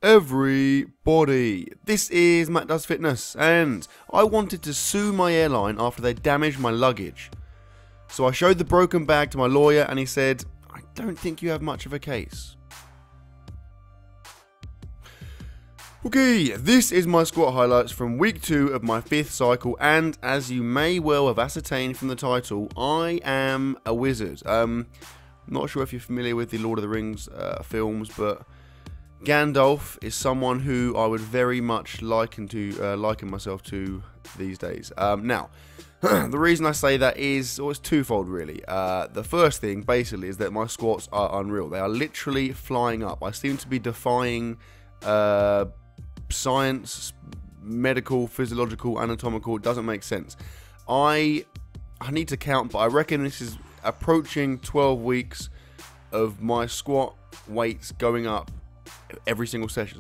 Everybody, this is Mattdoesfitness, and I wanted to sue my airline after they damaged my luggage. So I showed the broken bag to my lawyer and he said, I don't think you have much of a case. Okay, this is my squat highlights from week 2 of my 5th cycle, and as you may well have ascertained from the title, I am a wizard. I'm not sure if you're familiar with the Lord of the Rings films, but Gandalf is someone who I would very much liken myself to these days. Now, the reason I say that is, it's twofold really. The first thing, basically, is that my squats are unreal. They are literally flying up. I seem to be defying science, medical, physiological, anatomical. It doesn't make sense. I need to count, but I reckon this is approaching 12 weeks of my squat weights going up every single session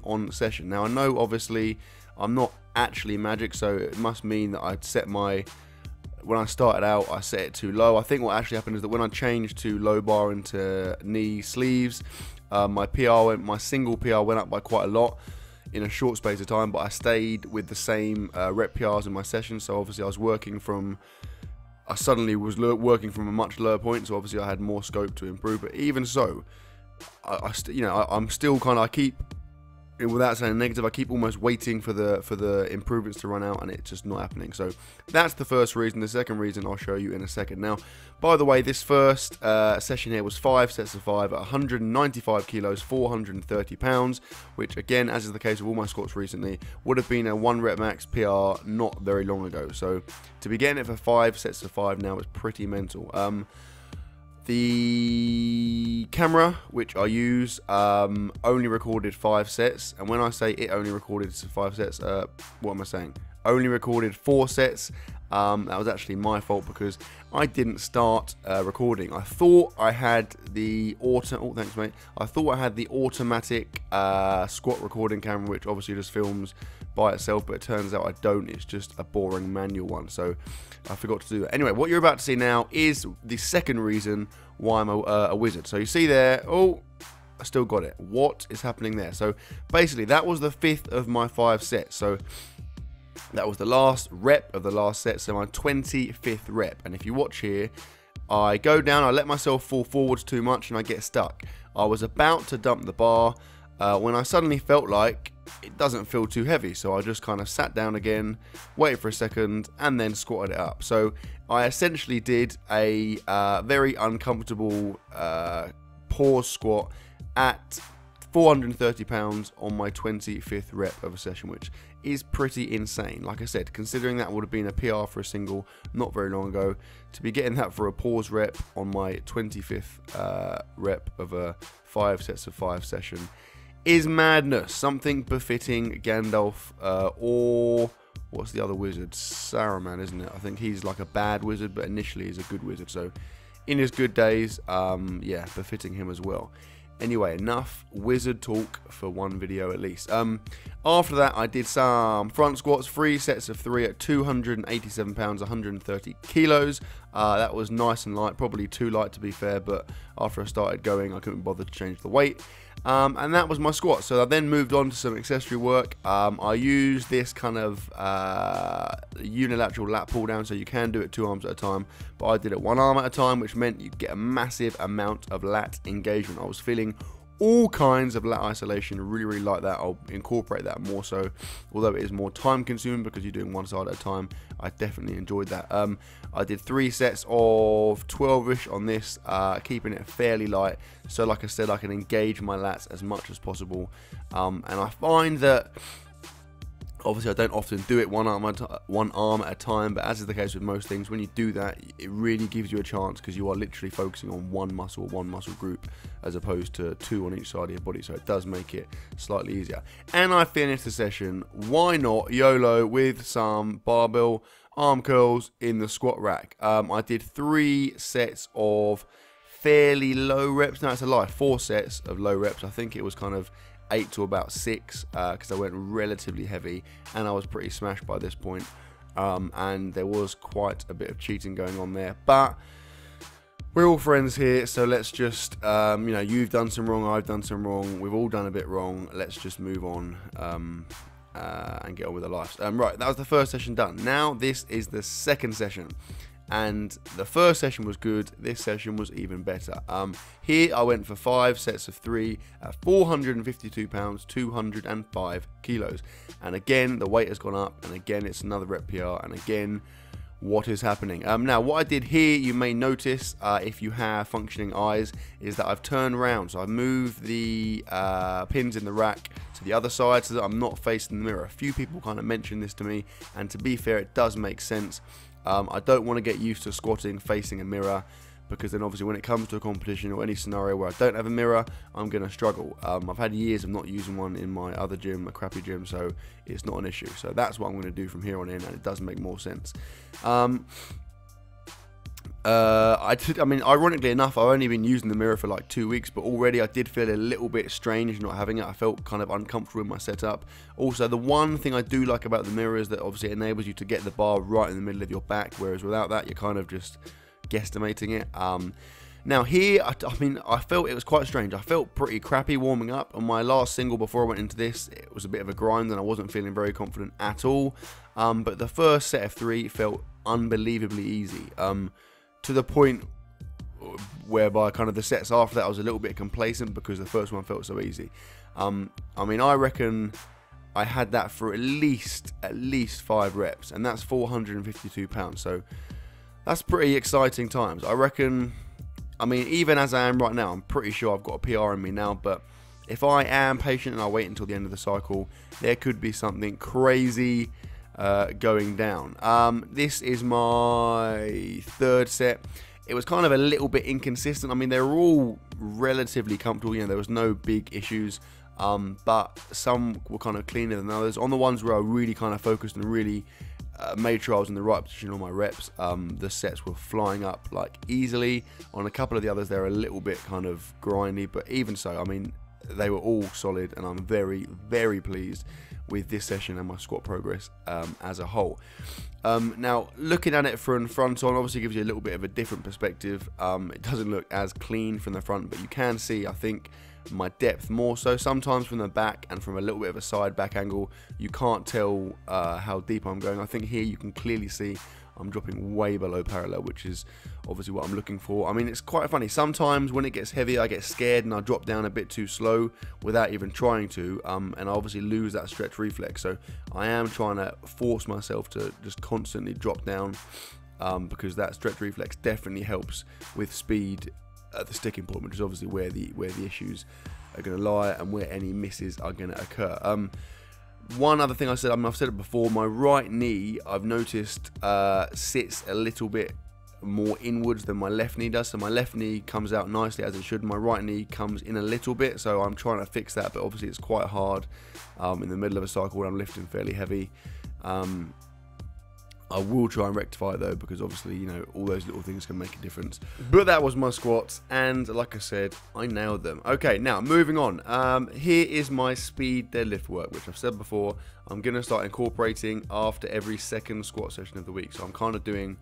on session. Now I know obviously I'm not actually magic, so it must mean that I'd set when I started out I set it too low. I think what actually happened is that when I changed to low bar into knee sleeves, my single PR went up by quite a lot in a short space of time, but I stayed with the same rep PRs in my session. So obviously I suddenly was working from a much lower point, so obviously I had more scope to improve. But even so, I'm still kind of, I keep, without saying negative, I keep almost waiting for the improvements to run out, and it's just not happening. So that's the first reason. The second reason I'll show you in a second. Now, by the way, this first session here was 5 sets of 5 at 195 kilos, 430 pounds, which again, as is the case with all my squats recently, would have been a 1 rep max PR not very long ago. So to be getting it for 5 sets of 5 now is pretty mental. The camera which I use only recorded 5 sets, and when I say it only recorded 5 sets, what am I saying? Only recorded 4 sets. That was actually my fault because I didn't start recording. I thought I had the I thought I had the automatic squat recording camera, which obviously just films by itself, but it turns out I don't. It's just a boring manual one, so I forgot to do that. Anyway, what you're about to see now is the second reason why I'm a wizard. So you see there, oh, I still got it. What is happening there? So basically, that was the 5th of my 5 sets. So that was the last rep of the last set, so my 25th rep. And if you watch here, I go down, I let myself fall forwards too much, and I get stuck. I was about to dump the bar when I suddenly felt like it doesn't feel too heavy, so I just kind of sat down again, waited for a second, and then squatted it up. So I essentially did a very uncomfortable pause squat at 430 pounds on my 25th rep of a session, which is pretty insane. Like I said, considering that would have been a PR for a single not very long ago, to be getting that for a pause rep on my 25th rep of a 5 sets of 5 session is madness. Something befitting Gandalf or what's the other wizard? Saruman, isn't it? I think he's like a bad wizard, but initially he's a good wizard. So in his good days, yeah, befitting him as well. Anyway, enough wizard talk for one video at least. After that, I did some front squats, 3 sets of 3 at 287 pounds, 130 kilos. That was nice and light, probably too light to be fair, but after I started going, I couldn't bother to change the weight. And that was my squat. So I then moved on to some accessory work. I used this kind of unilateral lat pull down, so you can do it 2 arms at a time, but I did it 1 arm at a time, which meant you get a massive amount of lat engagement. I was feeling all kinds of lat isolation. Really like that. I'll incorporate that more so, although it is more time consuming because you're doing one side at a time. I definitely enjoyed that. I did 3 sets of 12ish on this, keeping it fairly light, so like I said, I can engage my lats as much as possible. And I find that obviously I don't often do it one arm at a time, but as is the case with most things, when you do that, it really gives you a chance because you are literally focusing on one muscle group as opposed to 2 on each side of your body, so it does make it slightly easier. And I finished the session, why not, YOLO, with some barbell arm curls in the squat rack. I did 3 sets of fairly low reps. No, it's a lie, 4 sets of low reps. I think it was kind of 8 to about 6 because I went relatively heavy and I was pretty smashed by this point, and there was quite a bit of cheating going on there, but we're all friends here, so let's just, you know, you've done some wrong, I've done some wrong, we've all done a bit wrong, let's just move on and get on with our lives. Right, that was the first session done. Now this is the second session, and the first session was good, this session was even better. Here I went for 5 sets of 3 at 452 pounds, 205 kilos, and again the weight has gone up, and again it's another rep PR, and again what is happening. Now what I did here, you may notice if you have functioning eyes, is that I've turned around. So I've moved the pins in the rack to the other side so that I'm not facing the mirror. A few people kind of mentioned this to me, and to be fair, it does make sense. I don't want to get used to squatting facing a mirror, because then obviously when it comes to a competition or any scenario where I don't have a mirror, I'm going to struggle. I've had years of not using one in my other gym, a crappy gym, so it's not an issue. So that's what I'm going to do from here on in, and it does make more sense. I mean, ironically enough, I've only been using the mirror for like 2 weeks, but already I did feel a little bit strange not having it. I felt kind of uncomfortable in my setup. Also, the one thing I do like about the mirror is that obviously it enables you to get the bar right in the middle of your back, whereas without that, you're kind of just guesstimating it. Now here, I mean, I felt it was quite strange. I felt pretty crappy warming up. On my last single before I went into this, it was a bit of a grind and I wasn't feeling very confident at all. But the first set of 3 felt unbelievably easy, to the point whereby kind of the sets after that I was a little bit complacent because the first one felt so easy. I mean, I reckon I had that for at least 5 reps, and that's 452 pounds. So that's pretty exciting times. I reckon, I mean, even as I am right now, I'm pretty sure I've got a PR in me now, but if I am patient and I wait until the end of the cycle, there could be something crazy going down. This is my 3rd set. It was kind of a little bit inconsistent. I mean, they were all relatively comfortable, you know, there was no big issues, but some were kind of cleaner than others. On the ones where I really kind of focused and really made sure I was in the right position on my reps, the sets were flying up like easily. On a couple of the others, they're a little bit kind of grindy, but even so, I mean, they were all solid, and I'm very, very pleased with this session and my squat progress as a whole. Now, looking at it from front on obviously gives you a little bit of a different perspective. It doesn't look as clean from the front, but you can see, I think, my depth more so. Sometimes from the back and from a little bit of a side back angle, you can't tell how deep I'm going. I think here you can clearly see I'm dropping way below parallel, which is obviously what I'm looking for. I mean, it's quite funny. Sometimes when it gets heavy, I get scared and I drop down a bit too slow without even trying to, and I obviously lose that stretch reflex. So I am trying to force myself to just constantly drop down, because that stretch reflex definitely helps with speed at the sticking point, which is obviously where the issues are going to lie and where any misses are going to occur. One other thing I said, I mean, I've said it before, my right knee, I've noticed, sits a little bit more inwards than my left knee does. So my left knee comes out nicely as it should. My right knee comes in a little bit, so I'm trying to fix that, but obviously it's quite hard in the middle of a cycle when I'm lifting fairly heavy. I will try and rectify it though, because obviously, you know, all those little things can make a difference. But that was my squats, and like I said, I nailed them. Okay, now moving on. Here is my speed deadlift work, which I've said before, I'm going to start incorporating after every second squat session of the week. So I'm kind of doing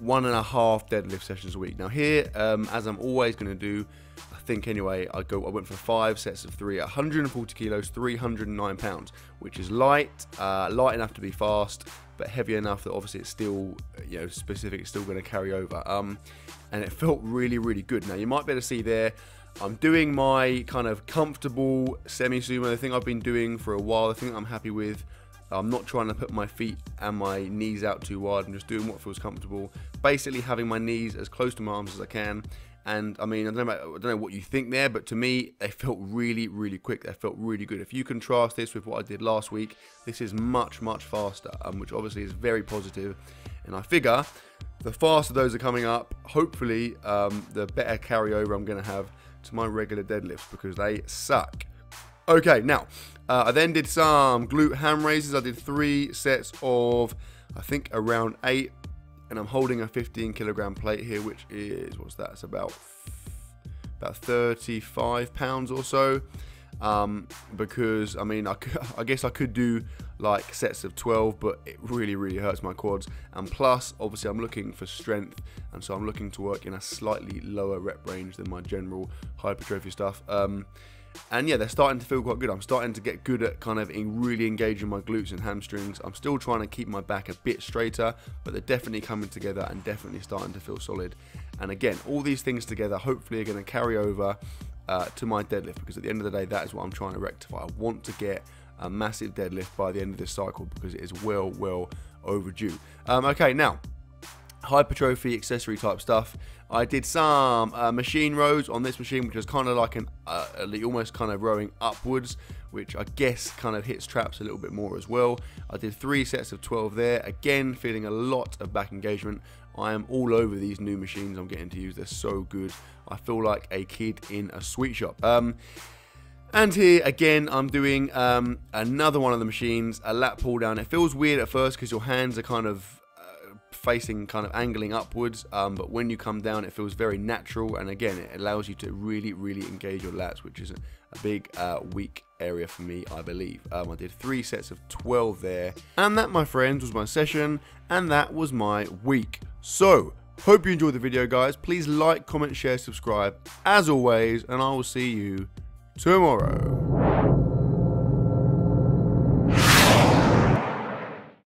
1.5 deadlift sessions a week. Now here, as I'm always going to do, I think anyway, I went for 5 sets of 3 at 140 kilos, 309 pounds, which is light enough to be fast, but heavy enough that obviously it's still, you know, specific, it's still going to carry over. And it felt really, really good. Now you might be able to see there, I'm doing my kind of comfortable semi-sumo, the thing I've been doing for a while, the thing that I'm happy with. I'm not trying to put my feet and my knees out too wide. I'm just doing what feels comfortable. Basically having my knees as close to my arms as I can. And I mean, I don't know what you think there, but to me, they felt really, really quick. They felt really good. If you contrast this with what I did last week, this is much, much faster, which obviously is very positive. And I figure the faster those are coming up, hopefully, the better carryover I'm going to have to my regular deadlifts, because they suck. Okay, now, I then did some glute ham raises. I did 3 sets of, I think, around 8. And I'm holding a 15 kilogram plate here, which is, what's that? It's about 35 pounds or so. because I mean, I guess I could do like sets of 12, but it really hurts my quads. And plus, obviously, I'm looking for strength, and so I'm looking to work in a slightly lower rep range than my general hypertrophy stuff. And yeah, they're starting to feel quite good. I'm starting to get good at kind of really engaging my glutes and hamstrings. I'm still trying to keep my back a bit straighter, but they're definitely coming together and definitely starting to feel solid. And again, all these things together hopefully are going to carry over to my deadlift, because at the end of the day, that is what I'm trying to rectify. I want to get a massive deadlift by the end of this cycle, because it is well overdue. Okay, now, hypertrophy accessory type stuff. I did some machine rows on this machine, which is kind of like almost kind of rowing upwards, which I guess kind of hits traps a little bit more as well. I did 3 sets of 12 there. Again, feeling a lot of back engagement. I am all over these new machines I'm getting to use. They're so good. I feel like a kid in a sweet shop. And here again, I'm doing another one of the machines, a lat pull down. It feels weird at first because your hands are kind of facing, kind of angling upwards, but when you come down, it feels very natural. And again, it allows you to really engage your lats, which is a big weak area for me, I believe. I did 3 sets of 12 there, and that, my friends, was my session, and that was my week. So hope you enjoyed the video, guys. Please like, comment, share, subscribe as always, and I will see you tomorrow.